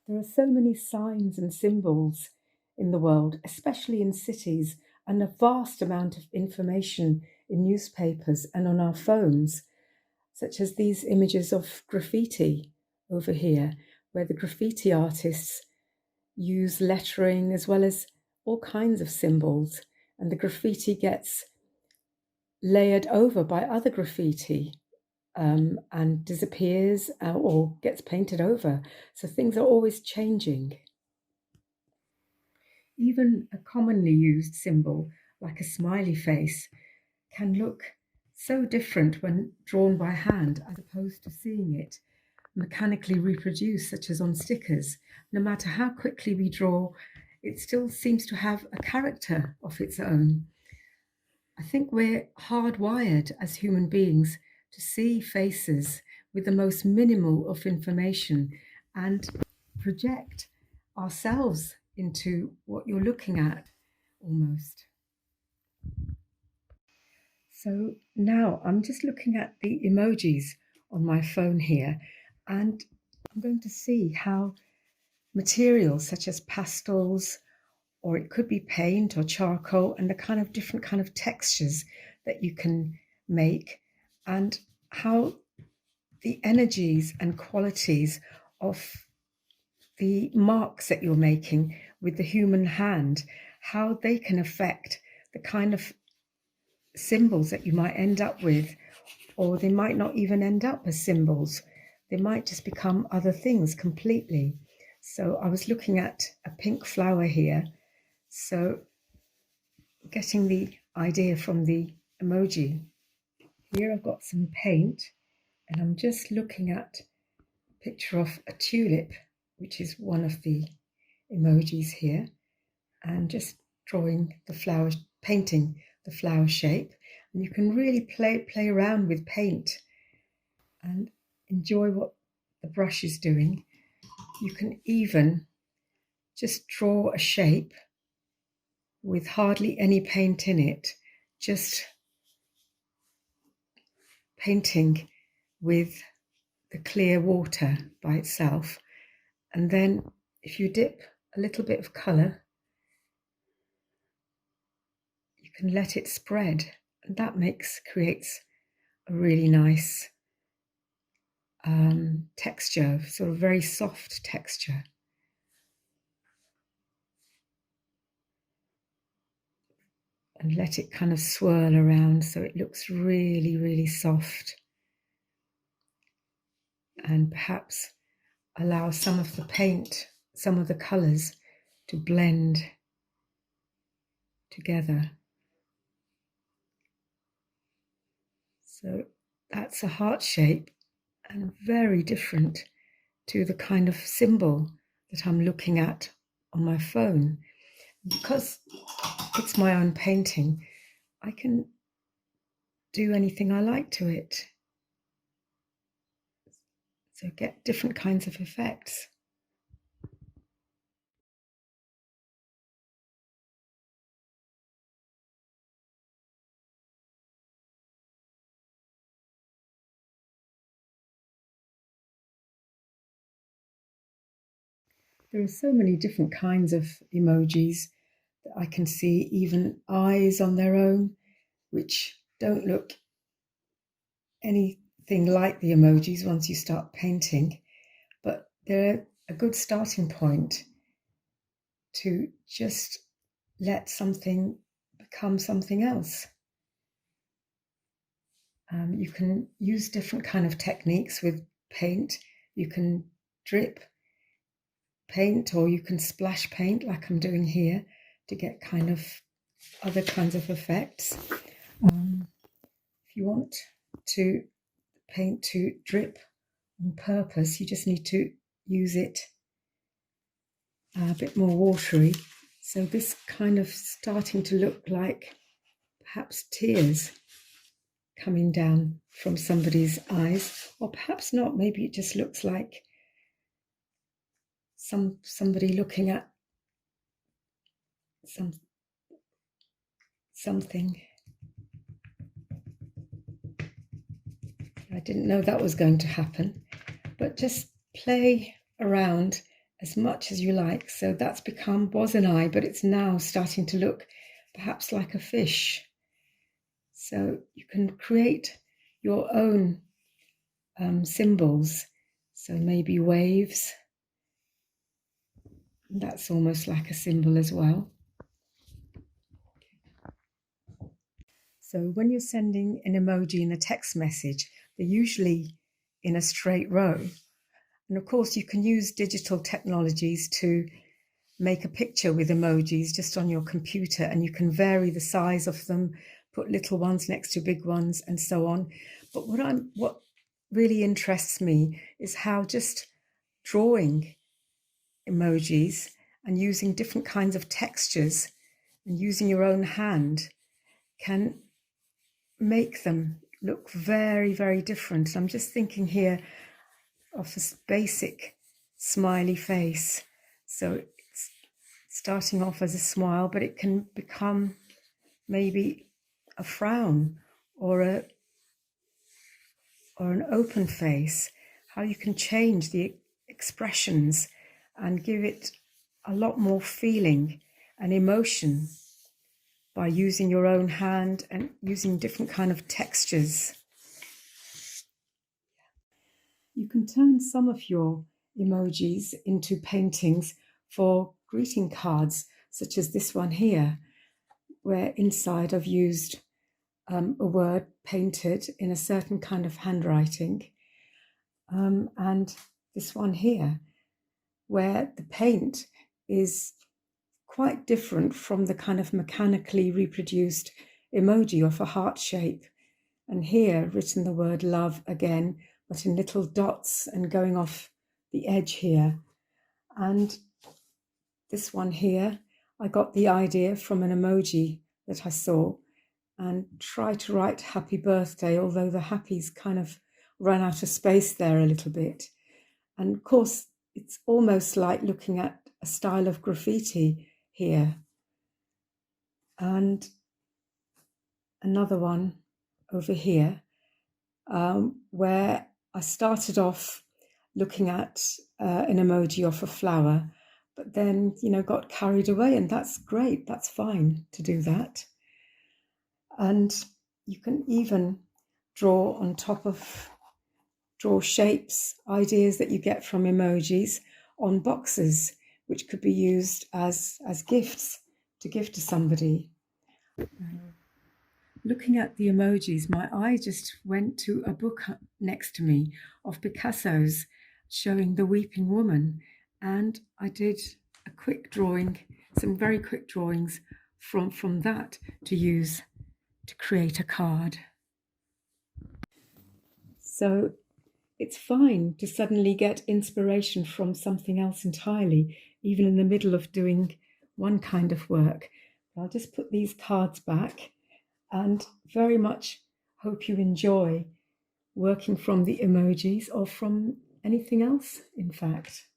There are so many signs and symbols in the world, especially in cities, and a vast amount of information in newspapers and on our phones, such as these images of graffiti over here, where the graffiti artists use lettering as well as all kinds of symbols, and the graffiti gets layered over by other graffiti and disappears or gets painted over. So things are always changing. Even a commonly used symbol, like a smiley face, can look so different when drawn by hand as opposed to seeing it mechanically reproduced, such as on stickers. No matter how quickly we draw, it still seems to have a character of its own. I think we're hardwired as human beings to see faces with the most minimal of information and project ourselves into what you're looking at almost. So now I'm just looking at the emojis on my phone here, and I'm going to see how materials such as pastels, or it could be paint or charcoal, and the kind of different kind of textures that you can make, and how the energies and qualities of the marks that you're making with the human hand, how they can affect the kind of symbols that you might end up with, or they might not even end up as symbols. They might just become other things completely. So I was looking at a pink flower here, so getting the idea from the emoji. Here I've got some paint, and I'm just looking at a picture of a tulip, which is one of the emojis here, and just drawing the flower, painting the flower shape. And you can really play around with paint and enjoy what the brush is doing. You can even just draw a shape with hardly any paint in it, just painting with the clear water by itself. And then if you dip a little bit of colour, you can let it spread, and that creates a really nice texture, sort of very soft texture. And let it kind of swirl around so it looks really, really soft. And perhaps allow some of the paint, some of the colours to blend together. So that's a heart shape, and very different to the kind of symbol that I'm looking at on my phone. Because it's my own painting, I can do anything I like to it. So get different kinds of effects. There are so many different kinds of emojis that I can see, even eyes on their own, which don't look anything like the emojis once you start painting, but they're a good starting point to just let something become something else. You can use different kind of techniques with paint. You can drip paint, or you can splash paint like I'm doing here to get kind of other kinds of effects. If you want to paint to drip on purpose, you just need to use it a bit more watery. So this kind of starting to look like perhaps tears coming down from somebody's eyes, or perhaps not. Maybe it just looks like somebody looking at something. I didn't know that was going to happen, but just play around as much as you like. So that's become was an eye, but it's now starting to look perhaps like a fish. So you can create your own symbols. So maybe waves. That's almost like a symbol as well. So when you're sending an emoji in a text message, they're usually in a straight row. And of course, you can use digital technologies to make a picture with emojis just on your computer, and you can vary the size of them, put little ones next to big ones and so on. But what really interests me is how just drawing emojis and using different kinds of textures and using your own hand can make them look very, very different. I'm just thinking here of a basic smiley face. So it's starting off as a smile, but it can become maybe a frown or an open face. How you can change the expressions and give it a lot more feeling and emotion by using your own hand and using different kind of textures. You can turn some of your emojis into paintings for greeting cards, such as this one here, where inside I've used a word painted in a certain kind of handwriting, and this one here, where the paint is quite different from the kind of mechanically reproduced emoji of a heart shape. And here written the word love again, but in little dots and going off the edge here. And this one here, I got the idea from an emoji that I saw and try to write happy birthday, although the happy's kind of run out of space there a little bit. And of course, it's almost like looking at a style of graffiti here. And another one over here, where I started off looking at an emoji of a flower, but then, got carried away, and that's great. That's fine to do that. And you can even draw shapes, ideas that you get from emojis on boxes, which could be used as gifts to give to somebody. Looking at the emojis, my eye just went to a book next to me of Picasso's showing the Weeping Woman. And I did a quick drawing, some very quick drawings from that to use to create a card. So it's fine to suddenly get inspiration from something else entirely, even in the middle of doing one kind of work. I'll just put these cards back and very much hope you enjoy working from the emojis or from anything else, in fact.